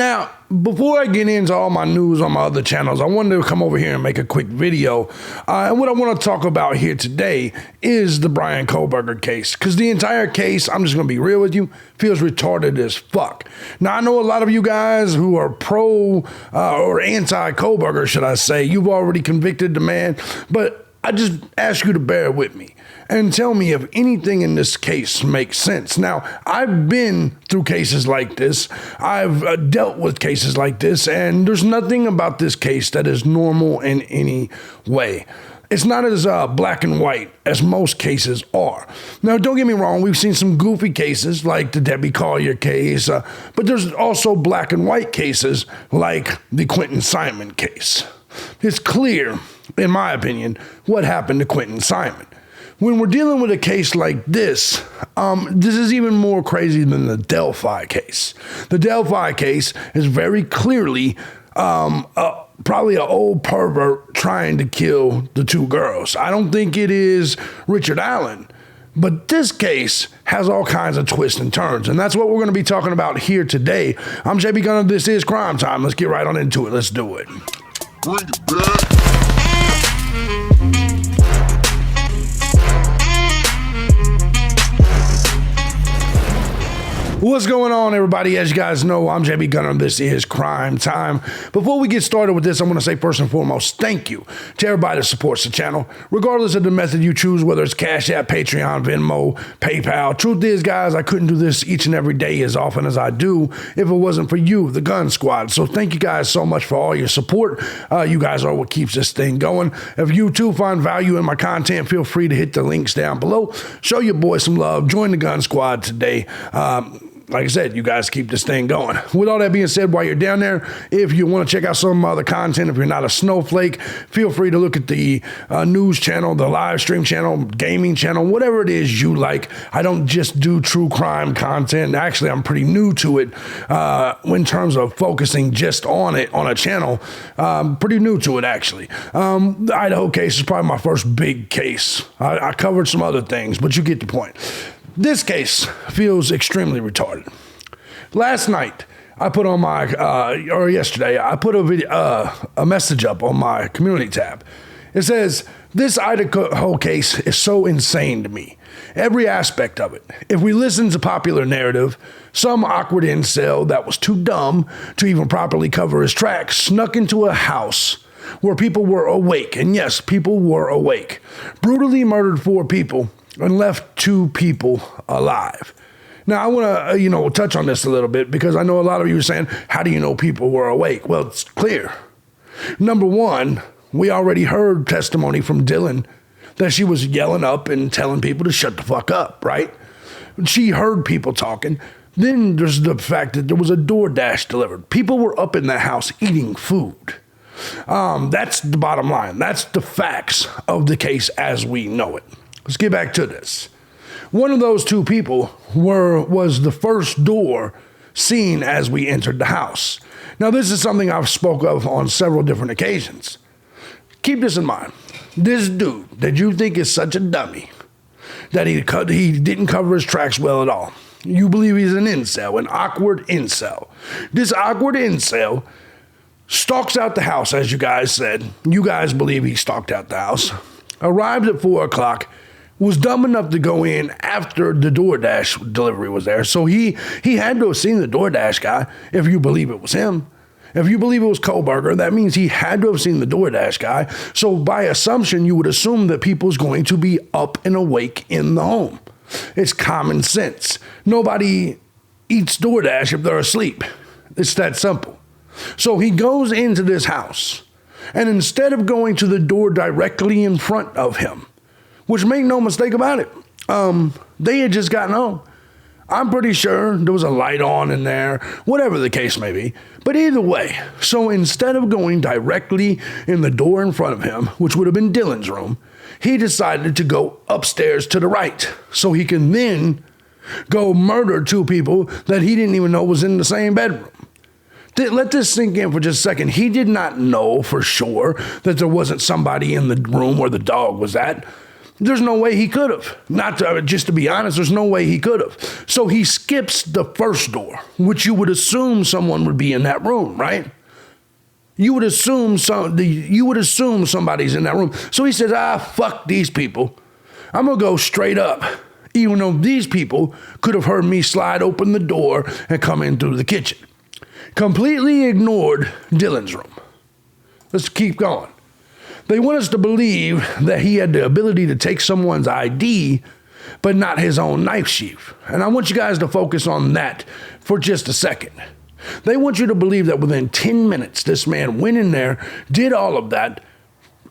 Now, before I get into all my news on my other channels, I wanted to come over here and make a quick video. And what I want to talk about here today is the Bryan Kohberger case. Because the entire case, I'm just going to be real with you, feels retarded as fuck. Now, I know a lot of you guys who are pro or anti-Kohberger, should I say, you've already convicted the man. But I just ask you to bear with me and tell me if anything in this case makes sense. Now, I've been through cases like this. I've dealt with cases like this, and there's nothing about this case that is normal in any way. It's not as black and white as most cases are. Now, don't get me wrong, we've seen some goofy cases like the Debbie Collier case, but there's also black and white cases like the Quentin Simon case. It's clear, in my opinion, what happened to Quentin Simon. When we're dealing with a case like this, this is even more crazy than the Delphi case. The Delphi case is very clearly probably an old pervert trying to kill the two girls. I don't think it is Richard Allen, but this case has all kinds of twists and turns, and that's what we're going to be talking about here today. I'm thejbgunner. This is Crime Time. Let's get right on into it. Let's do it. Bring it back. What's going on, everybody? As you guys know, I'm thejbgunner. This is Crime Time. Before we get started with this, I want to say first and foremost, thank you to everybody that supports the channel, regardless of the method you choose, whether it's Cash App, Patreon, Venmo, PayPal. Truth is, guys, I couldn't do this each and every day as often as I do if it wasn't for you, the Gun Squad. So thank you guys so much for all your support. You guys are what keeps this thing going. If you too find value in my content, feel free to hit the links down below. Show your boy some love. Join the Gun Squad today. Like I said, you guys keep this thing going. With all that being said, while you're down there, if you want to check out some of my other content, if you're not a snowflake, feel free to look at the news channel, the live stream channel, gaming channel, whatever it is you like. I don't just do true crime content. Actually, I'm pretty new to it in terms of focusing just on it on a channel. Pretty new to it, actually. The Idaho case is probably my first big case. I covered some other things, but you get the point. This case feels extremely retarded. Last night, I put on my, or yesterday, I put a message up on my community tab. It says, this Idaho case is so insane to me. Every aspect of it. If we listen to popular narrative, some awkward incel that was too dumb to even properly cover his tracks snuck into a house where people were awake. And yes, people were awake. Brutally murdered 4 people and left 2 people alive. Now, I want to, touch on this a little bit because I know a lot of you are saying, how do you know people were awake? Well, it's clear. Number one, we already heard testimony from Dylan that she was yelling up and telling people to shut the fuck up, right? She heard people talking. Then there's the fact that there was a DoorDash delivered. People were up in the house eating food. That's the bottom line. That's the facts of the case as we know it. Let's get back to this. One of those 2 people was the first door seen as we entered the house. Now, this is something I've spoke of on several different occasions. Keep this in mind. This dude that you think is such a dummy, that he didn't cover his tracks well at all. You believe he's an incel, an awkward incel. This awkward incel stalks out the house, as you guys said. You guys believe he stalked out the house. Arrived at 4 o'clock. Was dumb enough to go in after the DoorDash delivery was there. So he had to have seen the DoorDash guy, if you believe it was him. If you believe it was Kohberger, that means he had to have seen the DoorDash guy. So by assumption, you would assume that people's going to be up and awake in the home. It's common sense. Nobody eats DoorDash if they're asleep. It's that simple. So he goes into this house, and instead of going to the door directly in front of him, which make no mistake about it, they had just gotten home. I'm pretty sure there was a light on in there, whatever the case may be. But either way, so instead of going directly in the door in front of him, which would have been Dylan's room, he decided to go upstairs to the right so he can then go murder 2 people that he didn't even know was in the same bedroom. Let this sink in for just a second. He did not know for sure that there wasn't somebody in the room where the dog was at. There's no way he could have. Just to be honest, there's no way he could have. So he skips the first door, which you would assume someone would be in that room, right? You would assume somebody's in that room. So he says, fuck these people. I'm going to go straight up, even though these people could have heard me slide open the door and come in through the kitchen. Completely ignored Dylan's room. Let's keep going. They want us to believe that he had the ability to take someone's ID, but not his own knife sheath. And I want you guys to focus on that for just a second. They want you to believe that within 10 minutes, this man went in there, did all of that,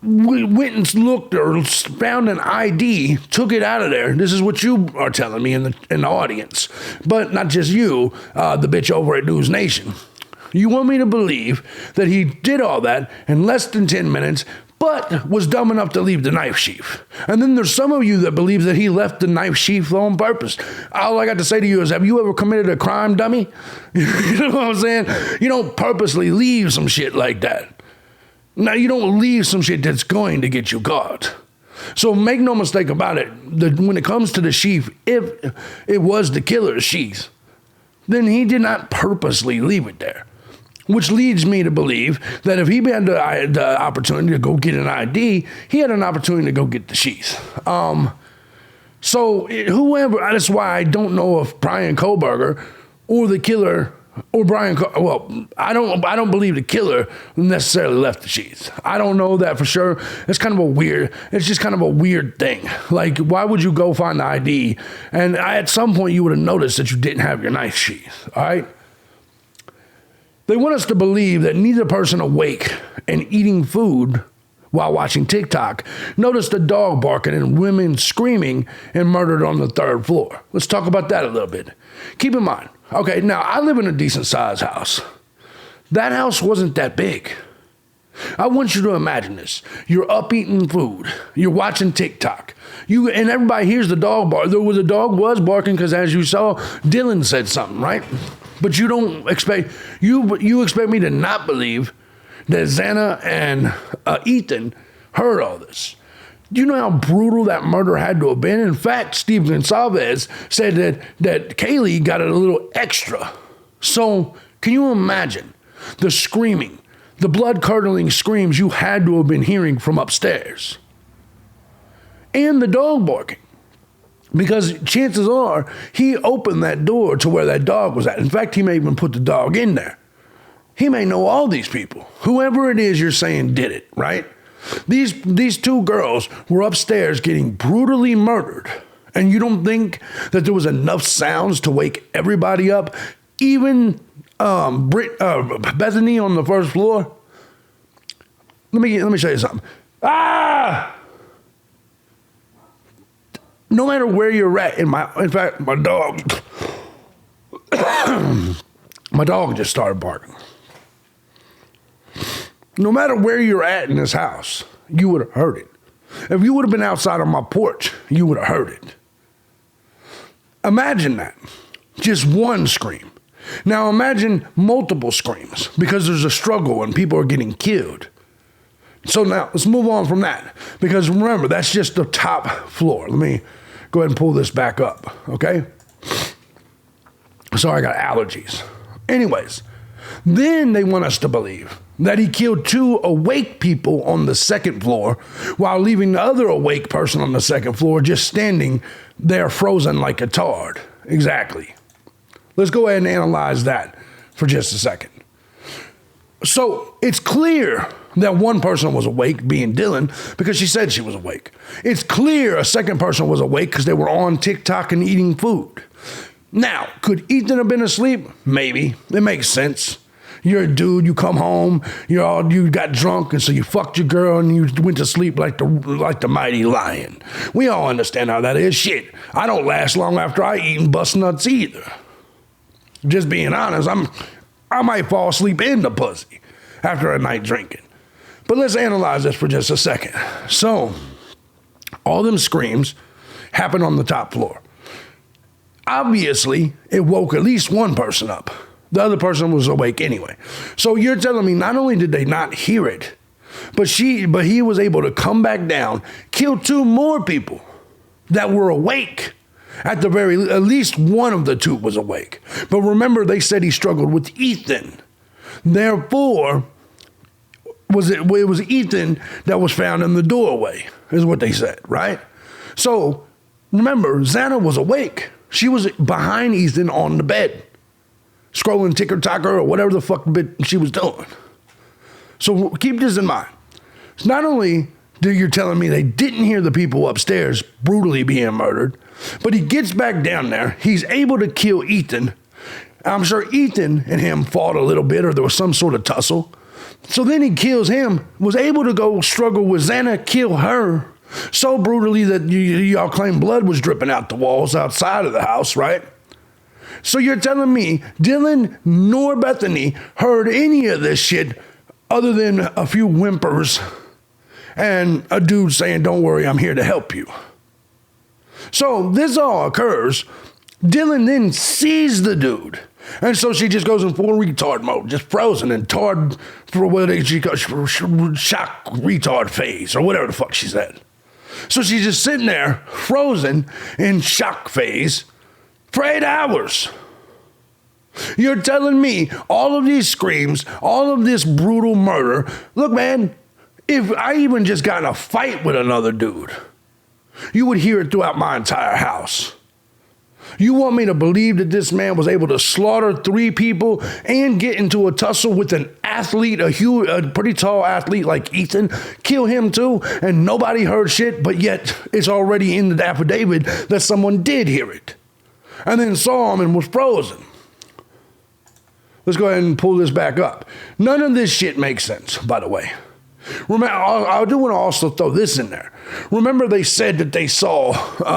went and looked or found an ID, took it out of there. This is what you are telling me in the audience. But not just you, the bitch over at News Nation. You want me to believe that he did all that in less than 10 minutes, but was dumb enough to leave the knife sheath. And then there's some of you that believe that he left the knife sheath on purpose. All I got to say to you is, have you ever committed a crime, dummy? You know what I'm saying? You don't purposely leave some shit like that. Now, you don't leave some shit that's going to get you caught. So make no mistake about it. When it comes to the sheath, if it was the killer's sheath, then he did not purposely leave it there. Which leads me to believe that if he had the opportunity to go get an ID, he had an opportunity to go get the sheath. That's why I don't know if Bryan Kohberger or the killer or I don't believe the killer necessarily left the sheath. I don't know that for sure. It's just kind of a weird thing. Like, why would you go find the ID? And at some point you would have noticed that you didn't have your knife sheath, all right? They want us to believe that neither person awake and eating food while watching TikTok noticed a dog barking and women screaming and murdered on the 3rd floor. Let's talk about that a little bit. Keep in mind, okay, now I live in a decent sized house. That house wasn't that big. I want you to imagine this. You're up eating food. You're watching TikTok. And everybody hears the dog bark. The dog was barking because, as you saw, Dylan said something, right? But you don't expect, you expect me to not believe that Xana and Ethan heard all this. Do you know how brutal that murder had to have been? In fact, Steve Gonsalves said that Kaylee got it a little extra. So can you imagine the screaming, the blood-curdling screams you had to have been hearing from upstairs? And the dog barking. Because chances are he opened that door to where that dog was at. In fact, he may even put the dog in there. He may know all these people. Whoever it is you're saying did it, right? These 2 girls were upstairs getting brutally murdered. And you don't think that there was enough sounds to wake everybody up? Even Bethany on the 1st floor? Let me show you something. No matter where you're at, in fact, my dog just started barking. No matter where you're at in this house, you would have heard it. If you would have been outside on my porch, you would have heard it. Imagine that. Just one scream. Now imagine multiple screams because there's a struggle and people are getting killed. So now let's move on from that, because remember, that's just the top floor. Let me go ahead and pull this back up, okay? Sorry, I got allergies. Anyways, then they want us to believe that he killed 2 awake people on the 2nd floor while leaving the other awake person on the 2nd floor just standing there frozen like a tard. Exactly. Let's go ahead and analyze that for just a second. So it's clear that one person was awake, being Dylan, because she said she was awake. It's clear a second person was awake because they were on TikTok and eating food. Now, could Ethan have been asleep? Maybe. It makes sense. You're a dude, you come home, you got drunk, and so you fucked your girl and you went to sleep like the mighty lion. We all understand how that is. Shit, I don't last long after I eat and bust nuts either. Just being honest, I might fall asleep in the pussy after a night drinking. But let's analyze this for just a second. So, all them screams happened on the top floor. Obviously, it woke at least one person up. The other person was awake anyway. So you're telling me not only did they not hear it, but he was able to come back down, kill 2 more people, that were awake. At least one of the two was awake. But remember, they said he struggled with Ethan. Therefore, it was Ethan that was found in the doorway, is what they said, right? So, remember, Xana was awake. She was behind Ethan on the bed, scrolling ticker-tocker or whatever the fuck bit she was doing. So keep this in mind. Not only you're telling me they didn't hear the people upstairs brutally being murdered, but he gets back down there. He's able to kill Ethan. I'm sure Ethan and him fought a little bit, or there was some sort of tussle. So then he kills him, was able to go struggle with Xana, kill her so brutally that y'all claim blood was dripping out the walls outside of the house, right? So you're telling me Dylan nor Bethany heard any of this shit other than a few whimpers and a dude saying, "Don't worry, I'm here to help you." So this all occurs. Dylan then sees the dude. And so she just goes in full retard mode, just frozen and tarred for what she calls shock retard phase or whatever the fuck she said. So she's just sitting there frozen in shock phase for 8 hours. You're telling me all of these screams, all of this brutal murder. Look, man, if I even just got in a fight with another dude, you would hear it throughout my entire house. You want me to believe that this man was able to slaughter 3 people and get into a tussle with an athlete, a pretty tall athlete like Ethan, kill him too, and nobody heard shit, but yet it's already in the affidavit that someone did hear it and then saw him and was frozen. Let's go ahead and pull this back up. None of this shit makes sense, by the way. Remember, I do want to also throw this in there. Remember, they said that they saw,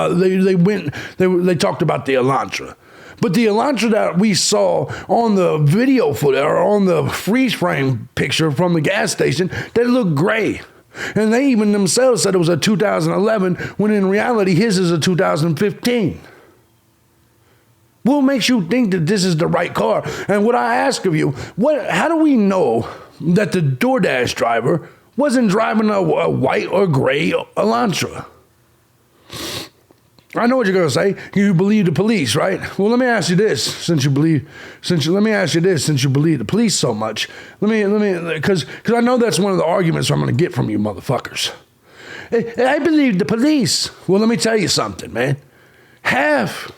they talked about the Elantra. But the Elantra that we saw on the video footage, or on the freeze frame picture from the gas station, they looked gray. And they even themselves said it was a 2011, when in reality, his is a 2015. What makes you think that this is the right car? And what I ask of you, how do we know that the DoorDash driver wasn't driving a white or gray Elantra? I know what you're going to say. You believe the police, right? Well, let me ask you this. Since you believe the police so much, because I know that's one of the arguments I'm going to get from you motherfuckers. I believe the police. Well, let me tell you something, man. Half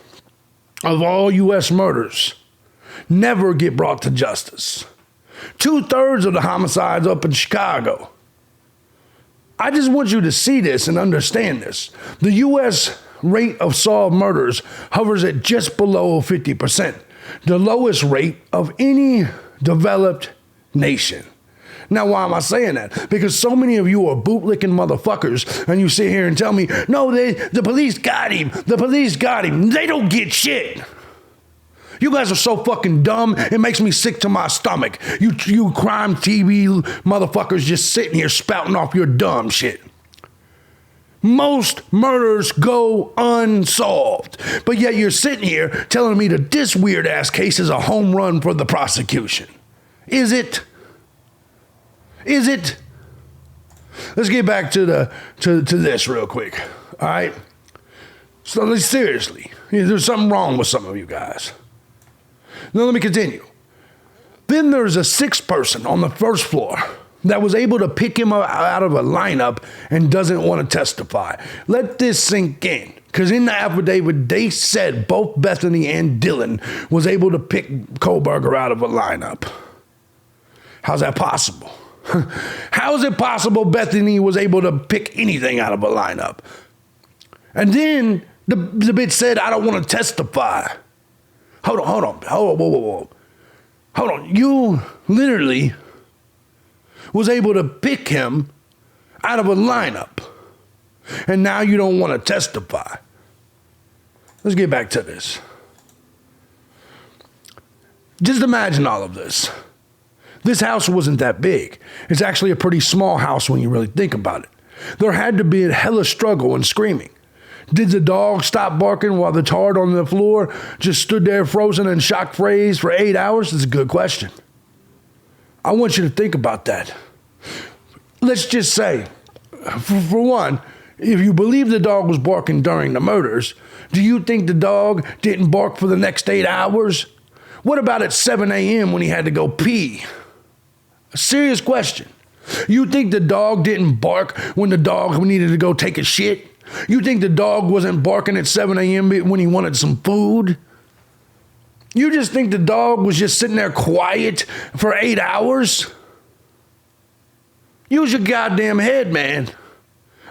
of all U.S. murders never get brought to justice. 2/3 of the homicides up in Chicago. I just want you to see this and understand this. The U.S. rate of solved murders hovers at just below 50%, the lowest rate of any developed nation. Now, why am I saying that? Because so many of you are bootlicking motherfuckers, and you sit here and tell me, no, the police got him. The police got him. They don't get shit. You guys are so fucking dumb, it makes me sick to my stomach. You crime TV motherfuckers just sitting here spouting off your dumb shit. Most murders go unsolved, but yet you're sitting here telling me that this weird-ass case is a home run for the prosecution. Is it? Is it? Let's get back to this real quick, all right? So seriously, there's something wrong with some of you guys. Now let me continue. Then there's a 6th person on the first floor that was able to pick him out of a lineup and doesn't want to testify. Let this sink in, because in the affidavit, they said both Bethany and Dylan was able to pick Kohberger out of a lineup. How's that possible? How is it possible Bethany was able to pick anything out of a lineup? And then the bitch said, I don't want to testify. Hold on. Hold on. You literally was able to pick him out of a lineup. And now you don't want to testify. Let's get back to this. Just imagine all of this. This house wasn't that big. It's actually a pretty small house when you really think about it. There had to be a hella struggle and screaming. Did the dog stop barking while the tard on the floor just stood there frozen and shock phrase for 8 hours? That's a good question. I want you to think about that. Let's just say, for one, If you believe the dog was barking during the murders, do you think the dog didn't bark for the next 8 hours? What about at 7 a.m. when he had to go pee? A serious question. You think the dog didn't bark when the dog needed to go take a shit? You think the dog wasn't barking at 7 a.m. when he wanted some food? You just think the dog was just sitting there quiet for 8 hours? Use your goddamn head, man.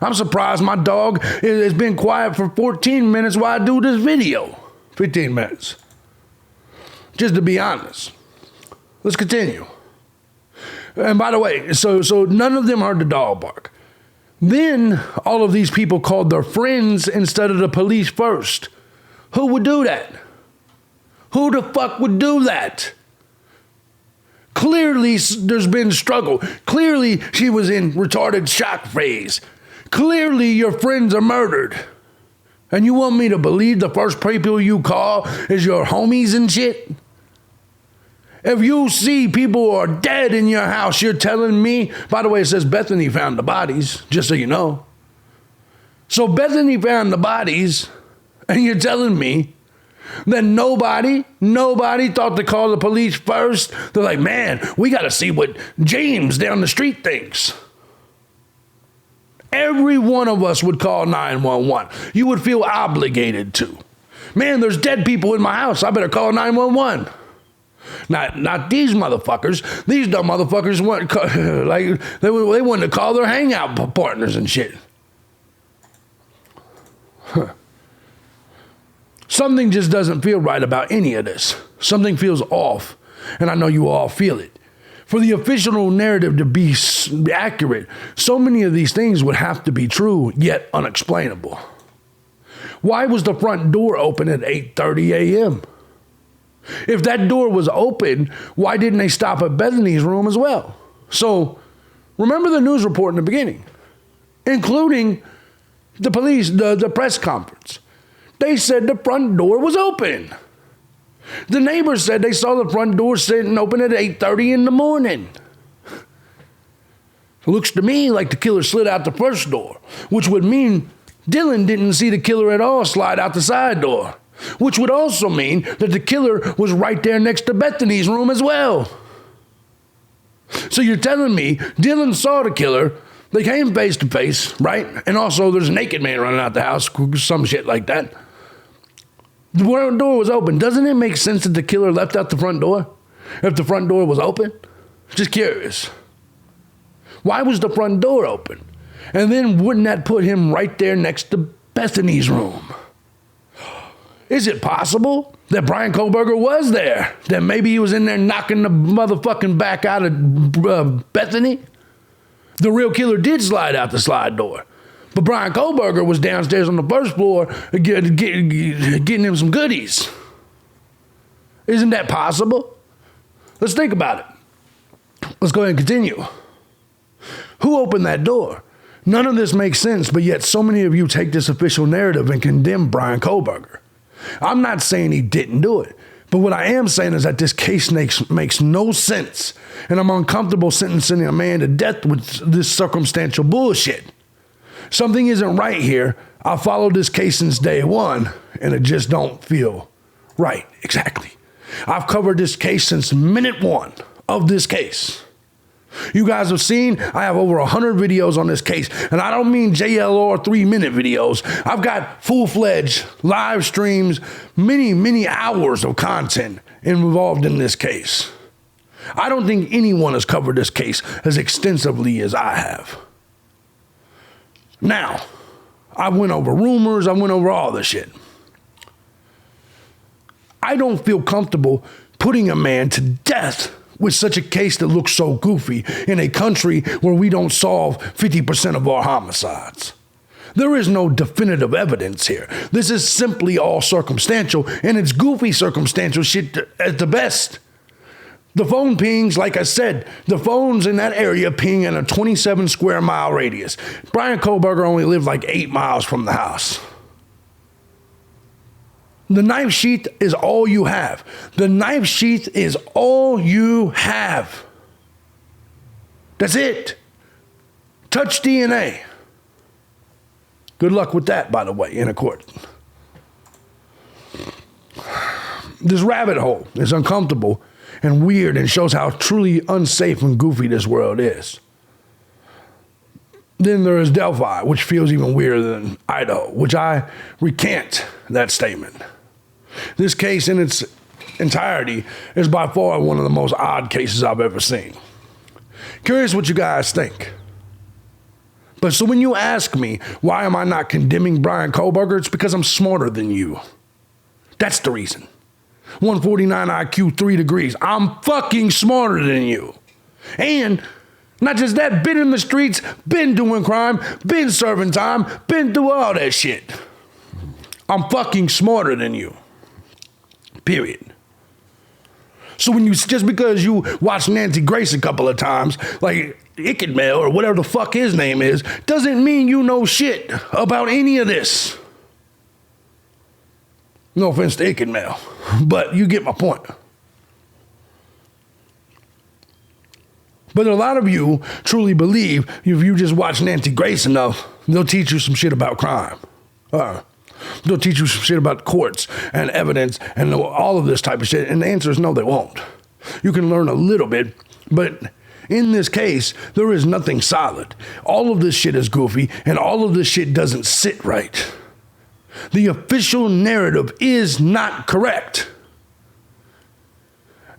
I'm surprised my dog has been quiet for 14 minutes while I do this video. 15 minutes. Just to be honest. Let's continue. And by the way, so none of them heard the dog bark. Then all of these people called their friends instead of the police first. Who would do that? Who the fuck would do that? Clearly there's been struggle. Clearly she was in retarded shock phase. Clearly your friends are murdered. And you want me to believe the first people you call is your homies and shit? If you see people are dead in your house, you're telling me, by the way, it says Bethany found the bodies, just so you know. So Bethany found the bodies, and you're telling me that nobody thought to call the police first? They're like, man, we got to see what James down the street thinks. Every one of us would call 911. You would feel obligated to. Man, there's dead people in my house. I better call 911. Not these motherfuckers. These dumb motherfuckers want like they wanted to call their hangout partners and shit. Huh. Something just doesn't feel right about any of this. Something feels off, and I know you all feel it. For the official narrative to be accurate, so many of these things would have to be true, yet unexplainable. Why was the front door open at 8:30 a.m.? If that door was open, why didn't they stop at Bethany's room as well? So, remember the news report in the beginning, including the police, the press conference. They said the front door was open. The neighbors said they saw the front door sitting open at 8:30 in the morning. It looks to me like the killer slid out the first door, which would mean Dylan didn't see the killer at all slide out the side door, which would also mean that the killer was right there next to Bethany's room as well. So you're telling me Dylan saw the killer, they came face to face, right? And also there's a naked man running out the house, some shit like that. The front door was open. Doesn't it make sense that the killer left out the front door if the front door was open? Just curious. Why was the front door open? And then wouldn't that put him right there next to Bethany's room? Is it possible that Bryan Kohberger was there? That maybe he was in there knocking the motherfucking back out of Bethany? The real killer did slide out the slide door. But Bryan Kohberger was downstairs on the first floor getting him some goodies. Isn't that possible? Let's think about it. Let's go ahead and continue. Who opened that door? None of this makes sense, but yet so many of you take this official narrative and condemn Bryan Kohberger. I'm not saying he didn't do it, but what I am saying is that this case makes no sense, and I'm uncomfortable sentencing a man to death with this circumstantial bullshit. Something isn't right here. I've followed this case since day one, and it just don't feel right. Exactly. I've covered this case since minute one of this case. You guys have seen, I have over 100 videos on this case, and I don't mean JLR 3-minute videos. I've got full-fledged live streams, many hours of content involved in this case. I don't think anyone has covered this case as extensively as I have. Now, I went over rumors, I went over all this shit. I don't feel comfortable putting a man to death with such a case that looks so goofy in a country where we don't solve 50% of our homicides. There is no definitive evidence here. This is simply all circumstantial, and it's goofy circumstantial shit at the best. The phone pings, like I said, the phones in that area ping in a 27 square mile radius. Bryan Kohberger only lived like 8 miles from the house. The knife sheath is all you have. The knife sheath is all you have. That's it. Touch DNA. Good luck with that, by the way, in a court. This rabbit hole is uncomfortable and weird and shows how truly unsafe and goofy this world is. Then there is Delphi, which feels even weirder than Idaho, which I recant that statement. This case in its entirety is by far one of the most odd cases I've ever seen. Curious what you guys think. But so when you ask me, why am I not condemning Bryan Kohberger? It's because I'm smarter than you. That's the reason. 149 IQ, 3 degrees. I'm fucking smarter than you. And not just that, been in the streets, been doing crime, been serving time, been through all that shit. I'm fucking smarter than you. Period. So when you, just because you watch Nancy Grace a couple of times, like Ickenmail or whatever the fuck his name is, doesn't mean you know shit about any of this. No offense to Ickenmail, but you get my point. But a lot of you truly believe if you just watch Nancy Grace enough, they'll teach you some shit about crime. They'll teach you some shit about courts and evidence and all of this type of shit. And the answer is no, they won't. You can learn a little bit, but in this case, there is nothing solid. All of this shit is goofy, and all of this shit doesn't sit right. The official narrative is not correct.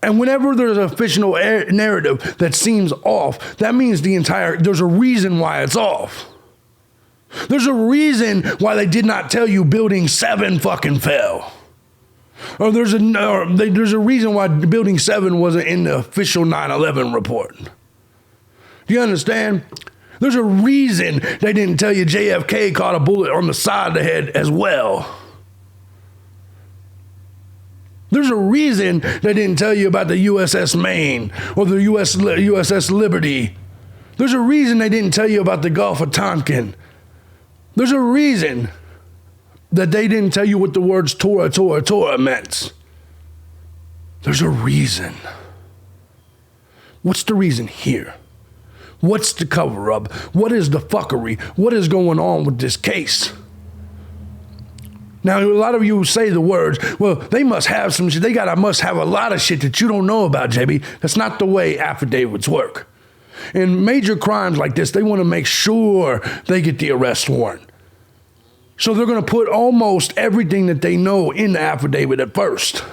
And whenever there's an official narrative that seems off, that means there's a reason why it's off. There's a reason why they did not tell you Building 7 fucking fell. Or there's a reason why Building 7 wasn't in the official 9/11 report. Do you understand? There's a reason they didn't tell you JFK caught a bullet on the side of the head as well. There's a reason they didn't tell you about the USS Maine or the USS Liberty. There's a reason they didn't tell you about the Gulf of Tonkin. There's a reason that they didn't tell you what the words Torah, Torah, Torah meant. There's a reason. What's the reason here? What's the cover up? What is the fuckery? What is going on with this case? Now, a lot of you say the words, well, they must have some shit. Must have a lot of shit that you don't know about, JB. That's not the way affidavits work. In major crimes like this, they want to make sure they get the arrest warrant. So they're going to put almost everything that they know in the affidavit at first.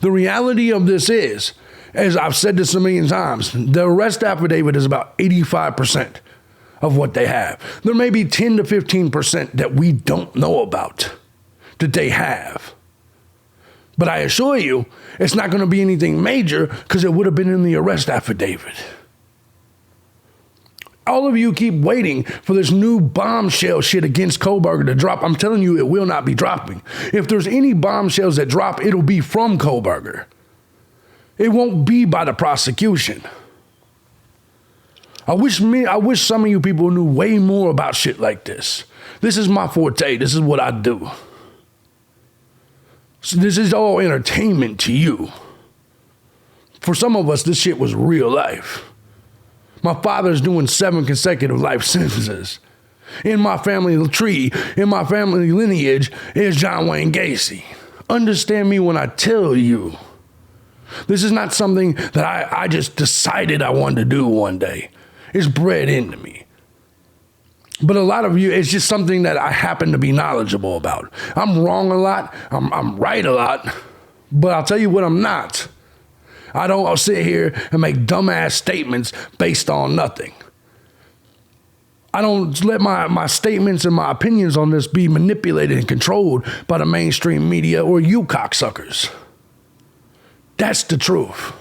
The reality of this is, as I've said this a million times, the arrest affidavit is about 85% of what they have. There may be 10 to 15% that we don't know about that they have. But I assure you, it's not going to be anything major because it would have been in the arrest affidavit. All of you keep waiting for this new bombshell shit against Kohberger to drop. I'm telling you, it will not be dropping. If there's any bombshells that drop, it'll be from Kohberger. It won't be by the prosecution. I wish some of you people knew way more about shit like this. This is my forte. This is what I do. So this is all entertainment to you. For some of us, this shit was real life. My father's doing 7 consecutive life sentences. In my family tree, in my family lineage, is John Wayne Gacy. Understand me when I tell you. This is not something that I just decided I wanted to do one day. It's bred into me. But a lot of you, it's just something that I happen to be knowledgeable about. I'm wrong a lot. I'm right a lot. But I'll tell you what I'm not. I don't sit here and make dumbass statements based on nothing. I don't let my statements and my opinions on this be manipulated and controlled by the mainstream media or you cocksuckers. That's the truth.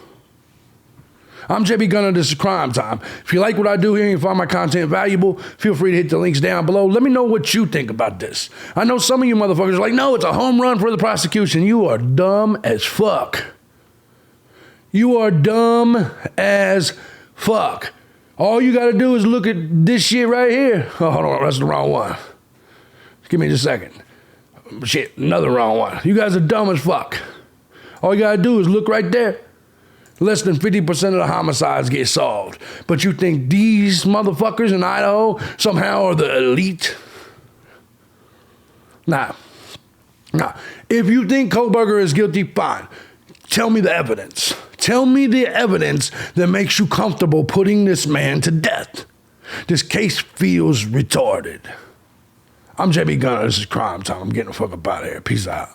I'm JB Gunner. This is Crime Time. If you like what I do here and you find my content valuable, feel free to hit the links down below. Let me know what you think about this. I know some of you motherfuckers are like, no, it's a home run for the prosecution. You are dumb as fuck. You are dumb as fuck. All you got to do is look at this shit right here. Oh, hold on. That's the wrong one. Give me just a second. Shit, another wrong one. You guys are dumb as fuck. All you got to do is look right there. Less than 50% of the homicides get solved. But you think these motherfuckers in Idaho somehow are the elite? Now, if you think Kohberger is guilty, fine. Tell me the evidence. Tell me the evidence that makes you comfortable putting this man to death. This case feels retarded. I'm JB Gunner. This is Crime Time. I'm getting the fuck up out of here. Peace out.